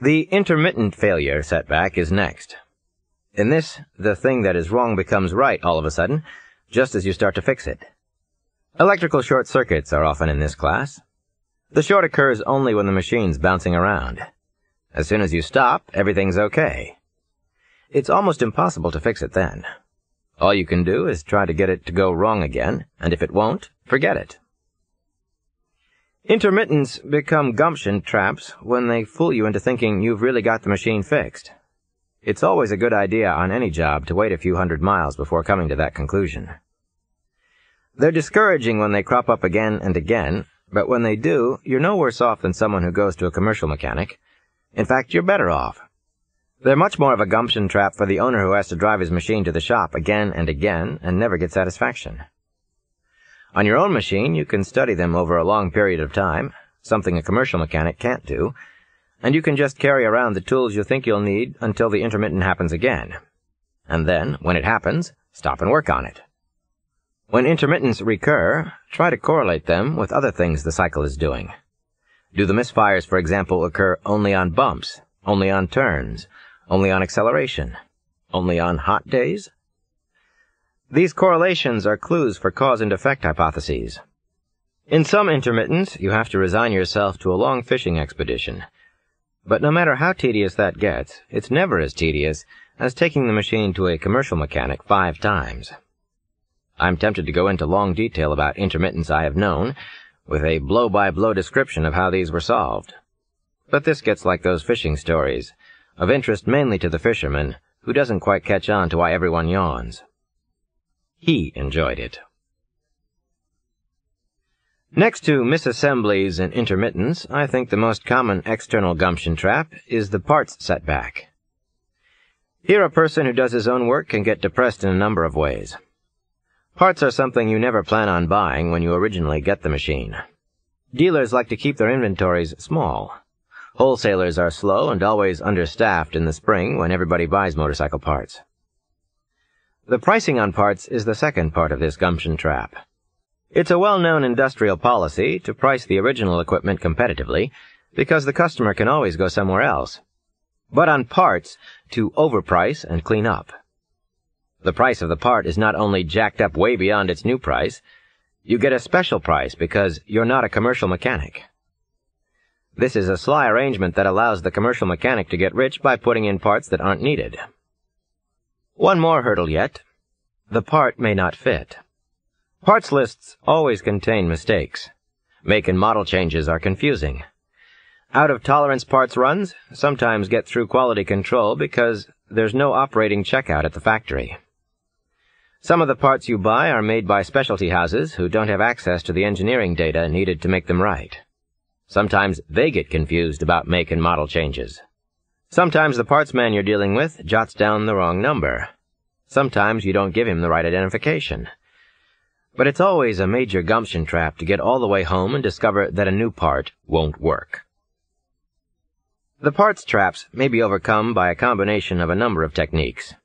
The intermittent failure setback is next. In this, the thing that is wrong becomes right all of a sudden, just as you start to fix it. Electrical short circuits are often in this class. The short occurs only when the machine's bouncing around. As soon as you stop, everything's okay. It's almost impossible to fix it then. All you can do is try to get it to go wrong again, and if it won't, forget it. Intermittents become gumption traps when they fool you into thinking you've really got the machine fixed. It's always a good idea on any job to wait a few hundred miles before coming to that conclusion. They're discouraging when they crop up again and again, but when they do, you're no worse off than someone who goes to a commercial mechanic. In fact, you're better off. They're much more of a gumption trap for the owner who has to drive his machine to the shop again and again and never get satisfaction. On your own machine, you can study them over a long period of time, something a commercial mechanic can't do, and you can just carry around the tools you think you'll need until the intermittent happens again. And then, when it happens, stop and work on it. When intermittents recur, try to correlate them with other things the cycle is doing. Do the misfires, for example, occur only on bumps, only on turns, only on acceleration, only on hot days? These correlations are clues for cause and effect hypotheses. In some intermittents, you have to resign yourself to a long fishing expedition. But no matter how tedious that gets, it's never as tedious as taking the machine to a commercial mechanic 5 times. I'm tempted to go into long detail about intermittents I have known, with a blow-by-blow description of how these were solved. But this gets like those fishing stories, of interest mainly to the fisherman, who doesn't quite catch on to why everyone yawns. He enjoyed it. Next to misassemblies and intermittents, I think the most common external gumption trap is the parts setback. Here a person who does his own work can get depressed in a number of ways. Parts are something you never plan on buying when you originally get the machine. Dealers like to keep their inventories small. Wholesalers are slow and always understaffed in the spring when everybody buys motorcycle parts. The pricing on parts is the second part of this gumption trap. It's a well-known industrial policy to price the original equipment competitively because the customer can always go somewhere else. But on parts, to overprice and clean up. The price of the part is not only jacked up way beyond its new price, you get a special price because you're not a commercial mechanic. This is a sly arrangement that allows the commercial mechanic to get rich by putting in parts that aren't needed. One more hurdle yet. The part may not fit. Parts lists always contain mistakes. Make and model changes are confusing. Out-of-tolerance parts runs sometimes get through quality control because there's no operating checkout at the factory. Some of the parts you buy are made by specialty houses who don't have access to the engineering data needed to make them right. Sometimes they get confused about make and model changes. Sometimes the parts man you're dealing with jots down the wrong number. Sometimes you don't give him the right identification. But it's always a major gumption trap to get all the way home and discover that a new part won't work. The parts traps may be overcome by a combination of a number of techniques.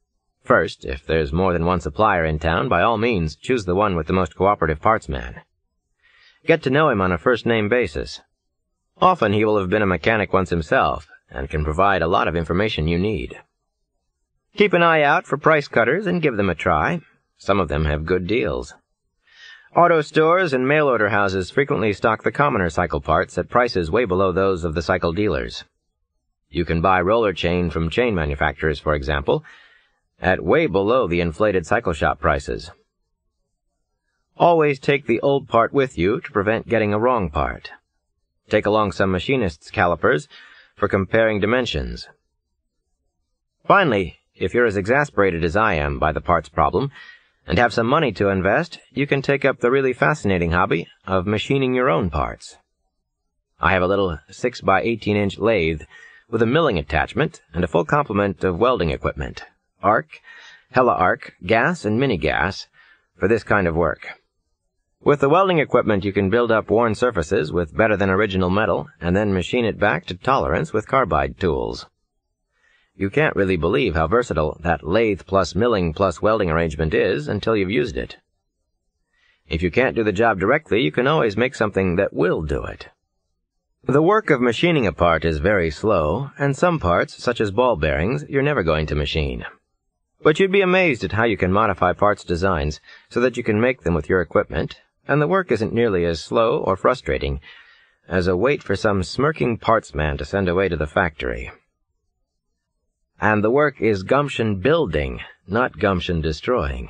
First, if there's more than one supplier in town, by all means choose the one with the most cooperative parts man. Get to know him on a first-name basis. Often he will have been a mechanic once himself, and can provide a lot of information you need. Keep an eye out for price cutters and give them a try. Some of them have good deals. Auto stores and mail-order houses frequently stock the commoner cycle parts at prices way below those of the cycle dealers. You can buy roller chain from chain manufacturers, for example, at way below the inflated cycle shop prices. Always take the old part with you to prevent getting a wrong part. Take along some machinist's calipers for comparing dimensions. Finally, if you're as exasperated as I am by the parts problem and have some money to invest, you can take up the really fascinating hobby of machining your own parts. I have a little 6 by 18-inch lathe with a milling attachment and a full complement of welding equipment, arc, hella-arc, gas, and mini-gas, for this kind of work. With the welding equipment, you can build up worn surfaces with better-than-original metal and then machine it back to tolerance with carbide tools. You can't really believe how versatile that lathe plus milling plus welding arrangement is until you've used it. If you can't do the job directly, you can always make something that will do it. The work of machining a part is very slow, and some parts, such as ball bearings, you're never going to machine. But you'd be amazed at how you can modify parts designs so that you can make them with your equipment, and the work isn't nearly as slow or frustrating as a wait for some smirking parts man to send away to the factory. And the work is gumption building, not gumption destroying.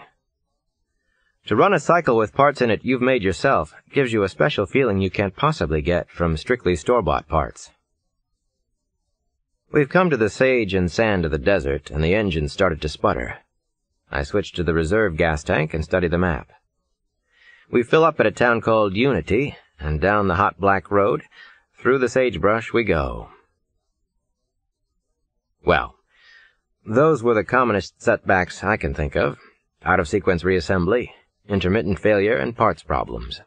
To run a cycle with parts in it you've made yourself gives you a special feeling you can't possibly get from strictly store-bought parts. We've come to the sage and sand of the desert, and the engine started to sputter. I switched to the reserve gas tank and study the map. We fill up at a town called Unity, and down the hot black road, through the sagebrush we go. Well, those were the commonest setbacks I can think of: out-of-sequence reassembly, intermittent failure, and parts problems.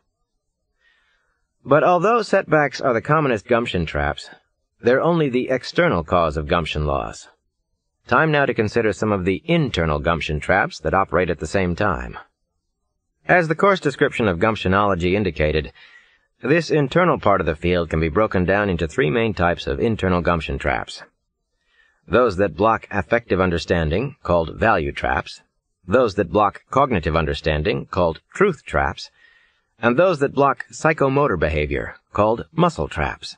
But although setbacks are the commonest gumption traps, they're only the external cause of gumption loss. Time now to consider some of the internal gumption traps that operate at the same time. As the course description of gumptionology indicated, this internal part of the field can be broken down into three main types of internal gumption traps. Those that block affective understanding, called value traps, those that block cognitive understanding, called truth traps, and those that block psychomotor behavior, called muscle traps.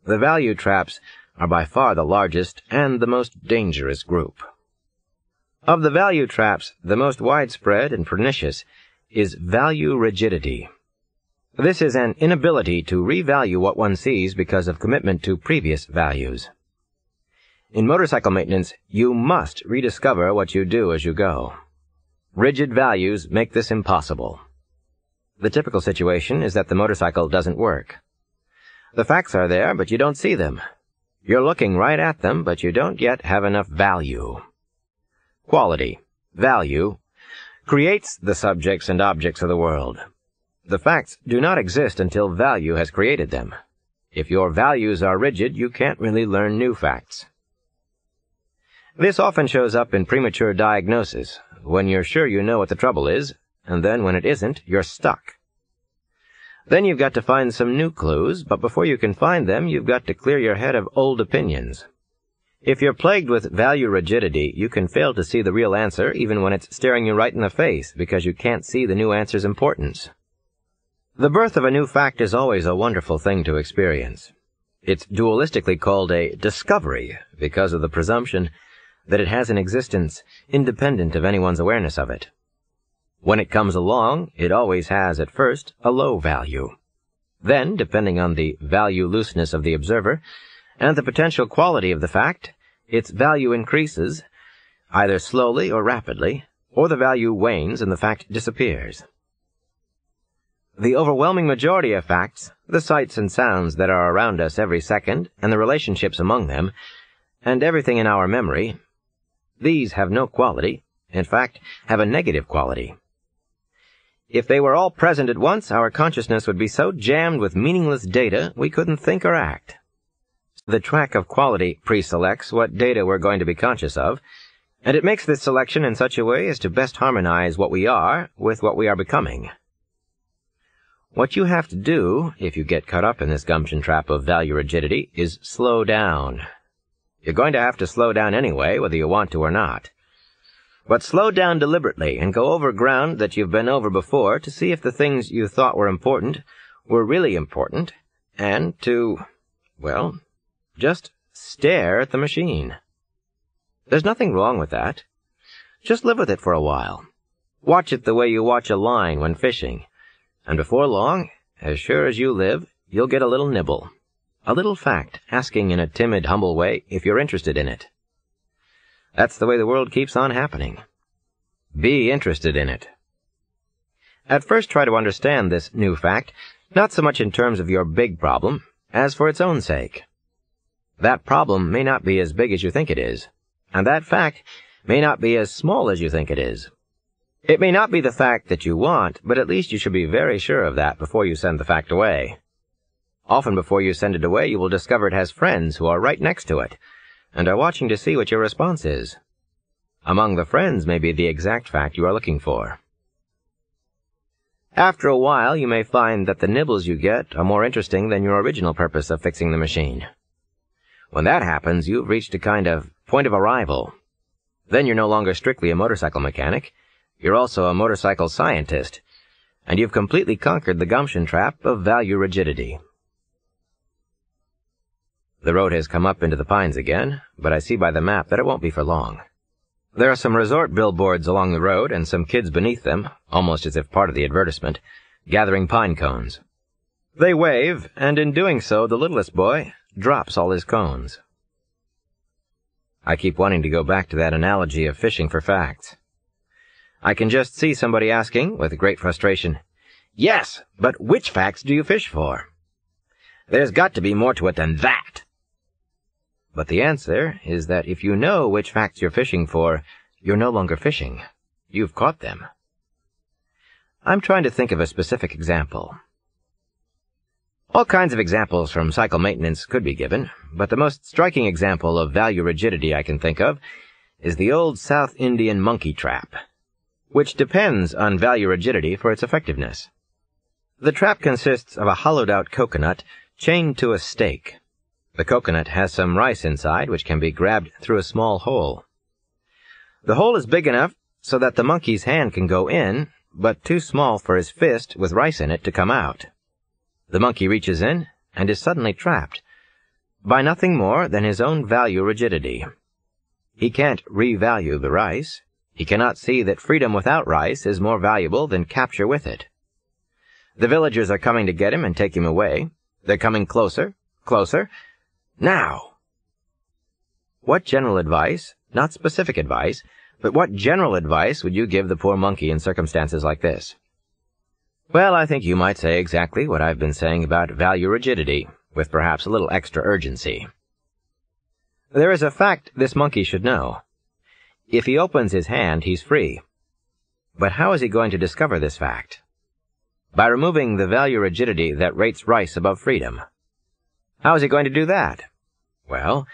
The value traps are by far the largest and the most dangerous group. Of the value traps, the most widespread and pernicious is value rigidity. This is an inability to revalue what one sees because of commitment to previous values. In motorcycle maintenance, you must rediscover what you do as you go. Rigid values make this impossible. The typical situation is that the motorcycle doesn't work. The facts are there, but you don't see them. You're looking right at them, but you don't yet have enough value. Quality, value, creates the subjects and objects of the world. The facts do not exist until value has created them. If your values are rigid, you can't really learn new facts. This often shows up in premature diagnosis, when you're sure you know what the trouble is, and then when it isn't, you're stuck. Then you've got to find some new clues, but before you can find them, you've got to clear your head of old opinions. If you're plagued with value rigidity, you can fail to see the real answer even when it's staring you right in the face, because you can't see the new answer's importance. The birth of a new fact is always a wonderful thing to experience. It's dualistically called a discovery because of the presumption that it has an existence independent of anyone's awareness of it. When it comes along, it always has, at first, a low value. Then, depending on the value-looseness of the observer and the potential quality of the fact, its value increases, either slowly or rapidly, or the value wanes and the fact disappears. The overwhelming majority of facts, the sights and sounds that are around us every second, and the relationships among them, and everything in our memory, these have no quality, in fact, have a negative quality. If they were all present at once, our consciousness would be so jammed with meaningless data we couldn't think or act. The track of quality pre-selects what data we're going to be conscious of, and it makes this selection in such a way as to best harmonize what we are with what we are becoming. What you have to do, if you get caught up in this gumption trap of value rigidity, is slow down. You're going to have to slow down anyway, whether you want to or not. But slow down deliberately and go over ground that you've been over before to see if the things you thought were important were really important, and to, well, just stare at the machine. There's nothing wrong with that. Just live with it for a while. Watch it the way you watch a line when fishing, and before long, as sure as you live, you'll get a little nibble, a little fact, asking in a timid, humble way if you're interested in it. That's the way the world keeps on happening. Be interested in it. At first try to understand this new fact, not so much in terms of your big problem, as for its own sake. That problem may not be as big as you think it is, and that fact may not be as small as you think it is. It may not be the fact that you want, but at least you should be very sure of that before you send the fact away. Often before you send it away, you will discover it has friends who are right next to it, and are watching to see what your response is. Among the friends may be the exact fact you are looking for. After a while, you may find that the nibbles you get are more interesting than your original purpose of fixing the machine. When that happens, you've reached a kind of point of arrival. Then you're no longer strictly a motorcycle mechanic. You're also a motorcycle scientist, and you've completely conquered the gumption trap of value rigidity. The road has come up into the pines again, but I see by the map that it won't be for long. There are some resort billboards along the road and some kids beneath them, almost as if part of the advertisement, gathering pine cones. They wave, and in doing so, the littlest boy drops all his cones. I keep wanting to go back to that analogy of fishing for facts. I can just see somebody asking, with great frustration, "Yes, but which facts do you fish for? There's got to be more to it than that." But the answer is that if you know which facts you're fishing for, you're no longer fishing. You've caught them. I'm trying to think of a specific example. All kinds of examples from cycle maintenance could be given, but the most striking example of value rigidity I can think of is the old South Indian monkey trap, which depends on value rigidity for its effectiveness. The trap consists of a hollowed-out coconut chained to a stake. The coconut has some rice inside, which can be grabbed through a small hole. The hole is big enough so that the monkey's hand can go in, but too small for his fist with rice in it to come out. The monkey reaches in and is suddenly trapped by nothing more than his own value rigidity. He can't revalue the rice. He cannot see that freedom without rice is more valuable than capture with it. The villagers are coming to get him and take him away. They're coming closer, closer. Now! What general advice, not specific advice, but what general advice would you give the poor monkey in circumstances like this? Well, I think you might say exactly what I've been saying about value rigidity, with perhaps a little extra urgency. There is a fact this monkey should know. If he opens his hand, he's free. But how is he going to discover this fact? By removing the value rigidity that rates rice above freedom. How is he going to do that? Well,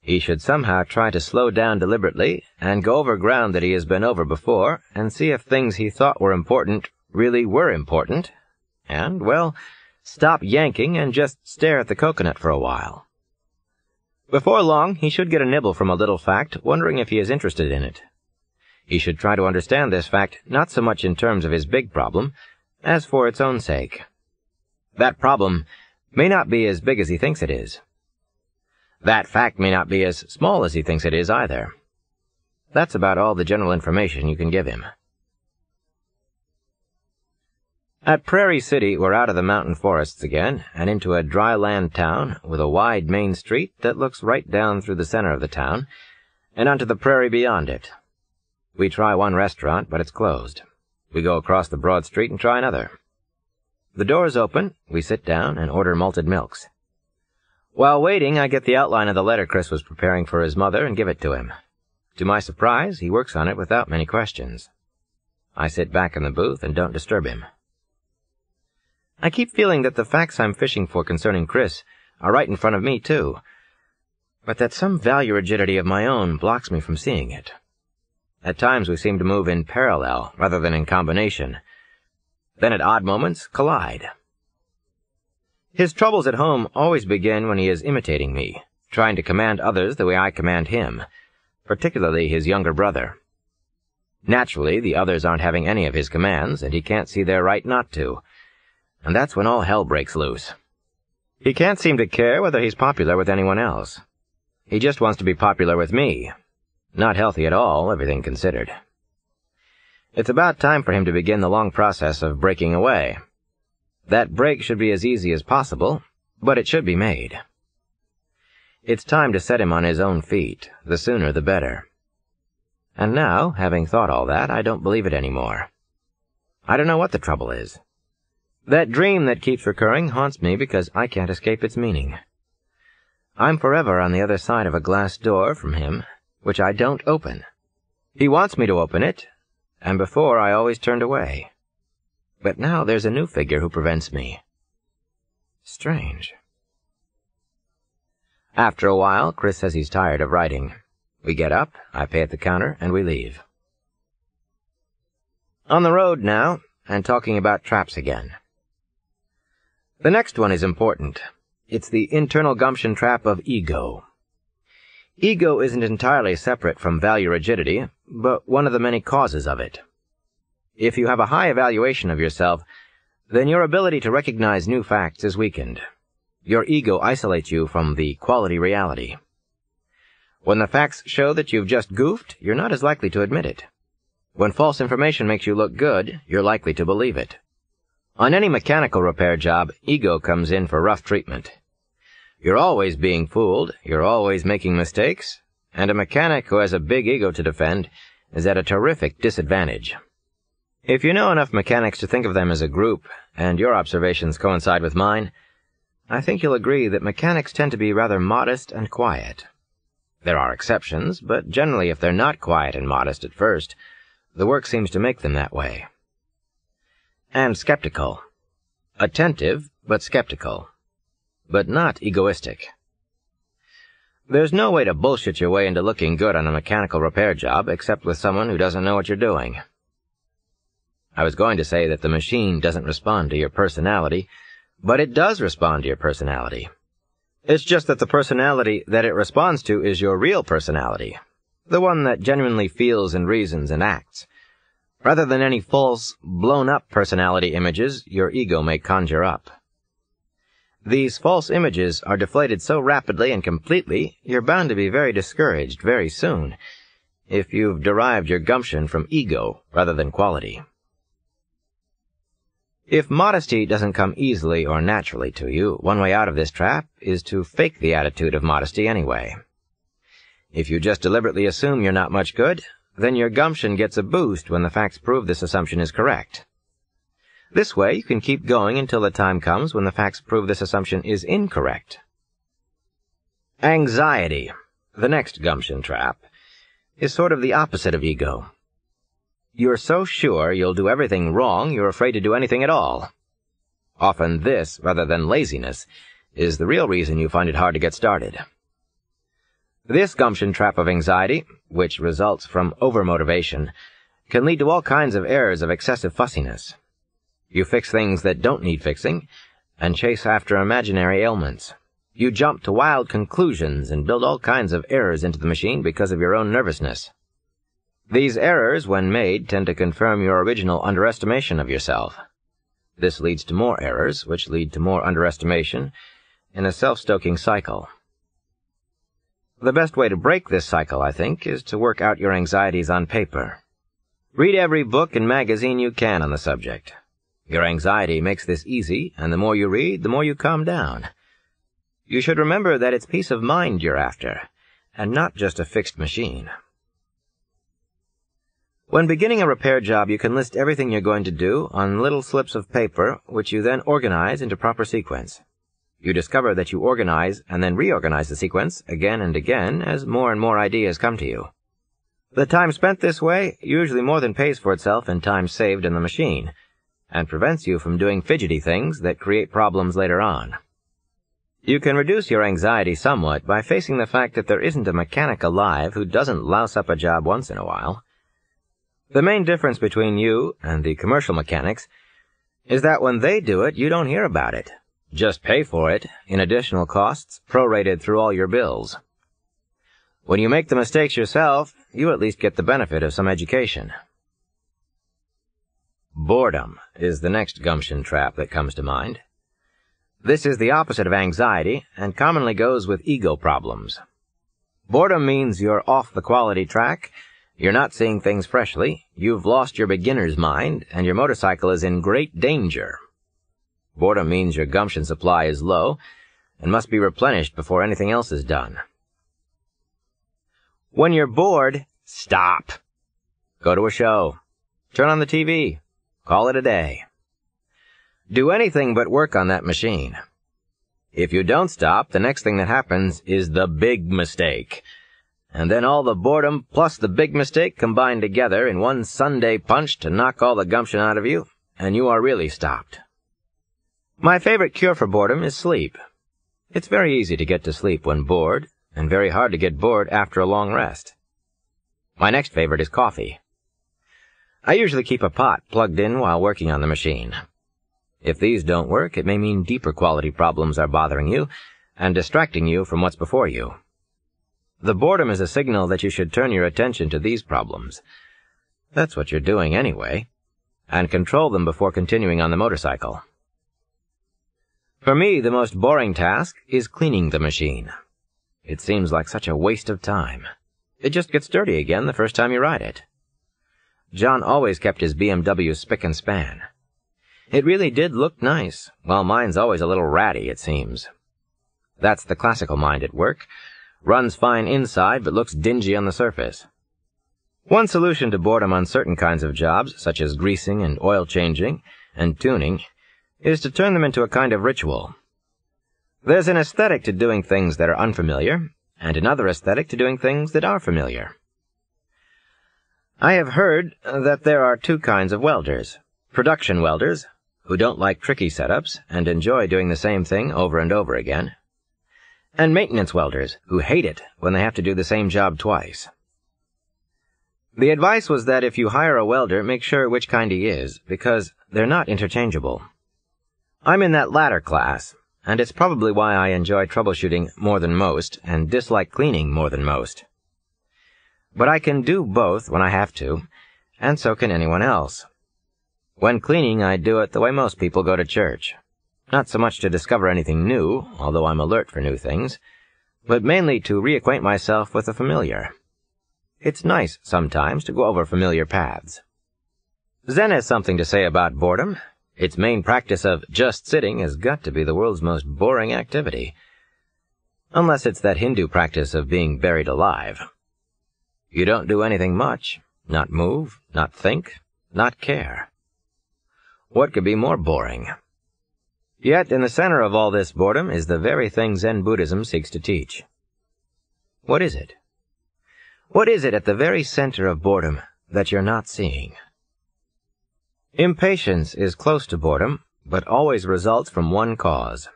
he should somehow try to slow down deliberately and go over ground that he has been over before and see if things he thought were important really were important, and, well, stop yanking and just stare at the coconut for a while. Before long, he should get a nibble from a little fact, wondering if he is interested in it. He should try to understand this fact not so much in terms of his big problem, as for its own sake. That problem may not be as big as he thinks it is. That fact may not be as small as he thinks it is either. That's about all the general information you can give him. At Prairie City, we're out of the mountain forests again, and into a dry land town with a wide main street that looks right down through the center of the town, and onto the prairie beyond it. We try one restaurant, but it's closed. We go across the broad street and try another. The doors open, we sit down and order malted milks. While waiting, I get the outline of the letter Chris was preparing for his mother and give it to him. To my surprise, he works on it without many questions. I sit back in the booth and don't disturb him. I keep feeling that the facts I'm fishing for concerning Chris are right in front of me, too, but that some value rigidity of my own blocks me from seeing it. At times we seem to move in parallel rather than in combination, then at odd moments collide. His troubles at home always begin when he is imitating me, trying to command others the way I command him, particularly his younger brother. Naturally, the others aren't having any of his commands, and he can't see their right not to, and that's when all hell breaks loose. He can't seem to care whether he's popular with anyone else. He just wants to be popular with me. Not healthy at all, everything considered. It's about time for him to begin the long process of breaking away. That break should be as easy as possible, but it should be made. It's time to set him on his own feet, the sooner the better. And now, having thought all that, I don't believe it anymore. I don't know what the trouble is. That dream that keeps recurring haunts me because I can't escape its meaning. I'm forever on the other side of a glass door from him, which I don't open. He wants me to open it, and before I always turned away. But now there's a new figure who prevents me. Strange. After a while, Chris says he's tired of writing. We get up, I pay at the counter, and we leave. On the road now, and talking about traps again. The next one is important. It's the internal gumption trap of ego. Ego isn't entirely separate from value rigidity, but one of the many causes of it. If you have a high evaluation of yourself, then your ability to recognize new facts is weakened. Your ego isolates you from the quality reality. When the facts show that you've just goofed, you're not as likely to admit it. When false information makes you look good, you're likely to believe it. On any mechanical repair job, ego comes in for rough treatment. You're always being fooled, you're always making mistakes, and a mechanic who has a big ego to defend is at a terrific disadvantage. If you know enough mechanics to think of them as a group, and your observations coincide with mine, I think you'll agree that mechanics tend to be rather modest and quiet. There are exceptions, but generally if they're not quiet and modest at first, the work seems to make them that way. And skeptical. Attentive, but skeptical. But not egoistic. There's no way to bullshit your way into looking good on a mechanical repair job except with someone who doesn't know what you're doing. I was going to say that the machine doesn't respond to your personality, but it does respond to your personality. It's just that the personality that it responds to is your real personality, the one that genuinely feels and reasons and acts, rather than any false, blown-up personality images your ego may conjure up. These false images are deflated so rapidly and completely, you're bound to be very discouraged very soon, if you've derived your gumption from ego rather than quality. If modesty doesn't come easily or naturally to you, one way out of this trap is to fake the attitude of modesty anyway. If you just deliberately assume you're not much good, then your gumption gets a boost when the facts prove this assumption is correct. This way, you can keep going until the time comes when the facts prove this assumption is incorrect. Anxiety, the next gumption trap, is sort of the opposite of ego. You're so sure you'll do everything wrong, you're afraid to do anything at all. Often this, rather than laziness, is the real reason you find it hard to get started. This gumption trap of anxiety, which results from overmotivation, can lead to all kinds of errors of excessive fussiness. You fix things that don't need fixing, and chase after imaginary ailments. You jump to wild conclusions and build all kinds of errors into the machine because of your own nervousness. These errors, when made, tend to confirm your original underestimation of yourself. This leads to more errors, which lead to more underestimation, in a self-stoking cycle. The best way to break this cycle, I think, is to work out your anxieties on paper. Read every book and magazine you can on the subject. Your anxiety makes this easy, and the more you read, the more you calm down. You should remember that it's peace of mind you're after, and not just a fixed machine. When beginning a repair job, you can list everything you're going to do on little slips of paper, which you then organize into proper sequence. You discover that you organize and then reorganize the sequence again and again as more and more ideas come to you. The time spent this way usually more than pays for itself in time saved in the machine, and prevents you from doing fidgety things that create problems later on. You can reduce your anxiety somewhat by facing the fact that there isn't a mechanic alive who doesn't louse up a job once in a while. The main difference between you and the commercial mechanics is that when they do it, you don't hear about it. Just pay for it in additional costs prorated through all your bills. When you make the mistakes yourself, you at least get the benefit of some education. Boredom is the next gumption trap that comes to mind. This is the opposite of anxiety and commonly goes with ego problems. Boredom means you're off the quality track, you're not seeing things freshly, you've lost your beginner's mind, and your motorcycle is in great danger. Boredom means your gumption supply is low and must be replenished before anything else is done. When you're bored, stop. Go to a show. Turn on the TV. Call it a day. Do anything but work on that machine. If you don't stop, the next thing that happens is the big mistake. And then all the boredom plus the big mistake combine together in one Sunday punch to knock all the gumption out of you, and you are really stopped. My favorite cure for boredom is sleep. It's very easy to get to sleep when bored, and very hard to get bored after a long rest. My next favorite is coffee. I usually keep a pot plugged in while working on the machine. If these don't work, it may mean deeper quality problems are bothering you and distracting you from what's before you. The boredom is a signal that you should turn your attention to these problems. That's what you're doing anyway, and control them before continuing on the motorcycle. For me, the most boring task is cleaning the machine. It seems like such a waste of time. It just gets dirty again the first time you ride it. John always kept his BMW spick and span. It really did look nice, while mine's always a little ratty, it seems. That's the classical mind at work. Runs fine inside, but looks dingy on the surface. One solution to boredom on certain kinds of jobs, such as greasing and oil changing and tuning, is to turn them into a kind of ritual. There's an aesthetic to doing things that are unfamiliar, and another aesthetic to doing things that are familiar. I have heard that there are two kinds of welders: production welders, who don't like tricky setups and enjoy doing the same thing over and over again, and maintenance welders, who hate it when they have to do the same job twice. The advice was that if you hire a welder, make sure which kind he is, because they're not interchangeable. I'm in that latter class, and it's probably why I enjoy troubleshooting more than most and dislike cleaning more than most. But I can do both when I have to, and so can anyone else. When cleaning, I do it the way most people go to church. Not so much to discover anything new, although I'm alert for new things, but mainly to reacquaint myself with the familiar. It's nice sometimes to go over familiar paths. Zen has something to say about boredom. Its main practice of just sitting has got to be the world's most boring activity. Unless it's that Hindu practice of being buried alive. You don't do anything much, not move, not think, not care. What could be more boring? Yet in the center of all this boredom is the very thing Zen Buddhism seeks to teach. What is it? What is it at the very center of boredom that you're not seeing? Impatience is close to boredom, but always results from one cause: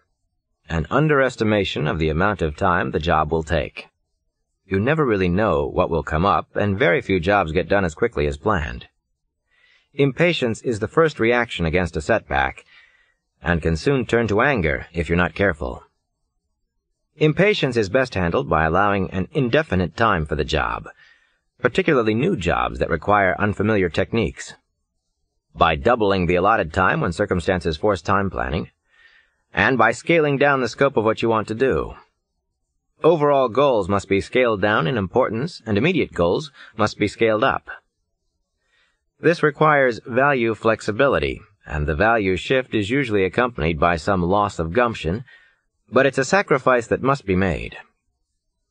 an underestimation of the amount of time the job will take. You never really know what will come up, and very few jobs get done as quickly as planned. Impatience is the first reaction against a setback, and can soon turn to anger if you're not careful. Impatience is best handled by allowing an indefinite time for the job, particularly new jobs that require unfamiliar techniques. By doubling the allotted time when circumstances force time planning, and by scaling down the scope of what you want to do. Overall goals must be scaled down in importance, and immediate goals must be scaled up. This requires value flexibility, and the value shift is usually accompanied by some loss of gumption, but it's a sacrifice that must be made.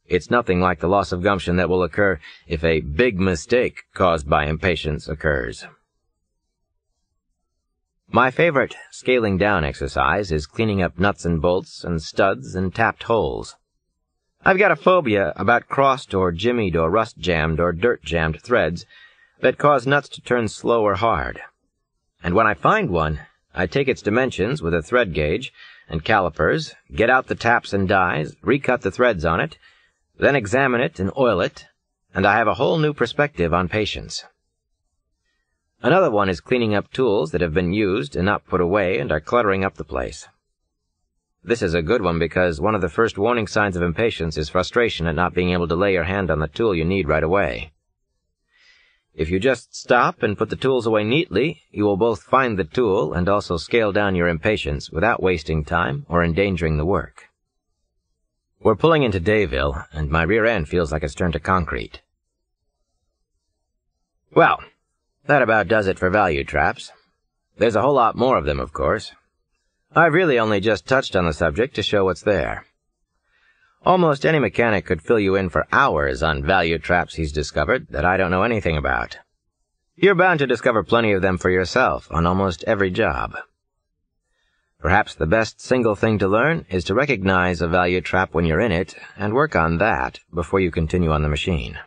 It's nothing like the loss of gumption that will occur if a big mistake caused by impatience occurs. My favorite scaling down exercise is cleaning up nuts and bolts and studs and tapped holes. I've got a phobia about crossed or jimmied or rust-jammed or dirt-jammed threads that cause nuts to turn slow or hard. And when I find one, I take its dimensions with a thread gauge and calipers, get out the taps and dies, recut the threads on it, then examine it and oil it, and I have a whole new perspective on patience. Another one is cleaning up tools that have been used and not put away and are cluttering up the place. This is a good one because one of the first warning signs of impatience is frustration at not being able to lay your hand on the tool you need right away. If you just stop and put the tools away neatly, you will both find the tool and also scale down your impatience without wasting time or endangering the work. We're pulling into Dayville, and my rear end feels like it's turned to concrete. Well, that about does it for value traps. There's a whole lot more of them, of course. I've really only just touched on the subject to show what's there. Almost any mechanic could fill you in for hours on value traps he's discovered that I don't know anything about. You're bound to discover plenty of them for yourself on almost every job. Perhaps the best single thing to learn is to recognize a value trap when you're in it and work on that before you continue on the machine.